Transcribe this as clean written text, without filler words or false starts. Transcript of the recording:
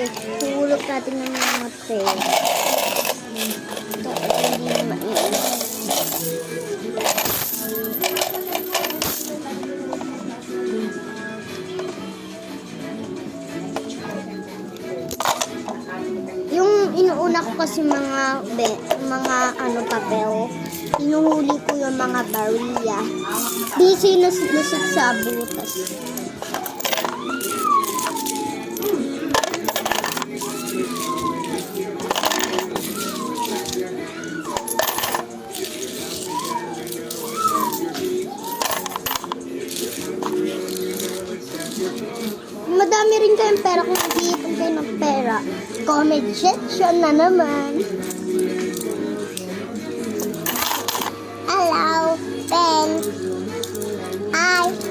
Hulog natin ng mga pera. Ito, hindi na mainit. Yung inuuna ko kasi mga papel, inuhuli ko yung mga barya. Di sinuslusot sa butas. Madami rin kayong pera kung nag-iipon kayo ng pera. Comment section na naman. Hello, Ben. Hi.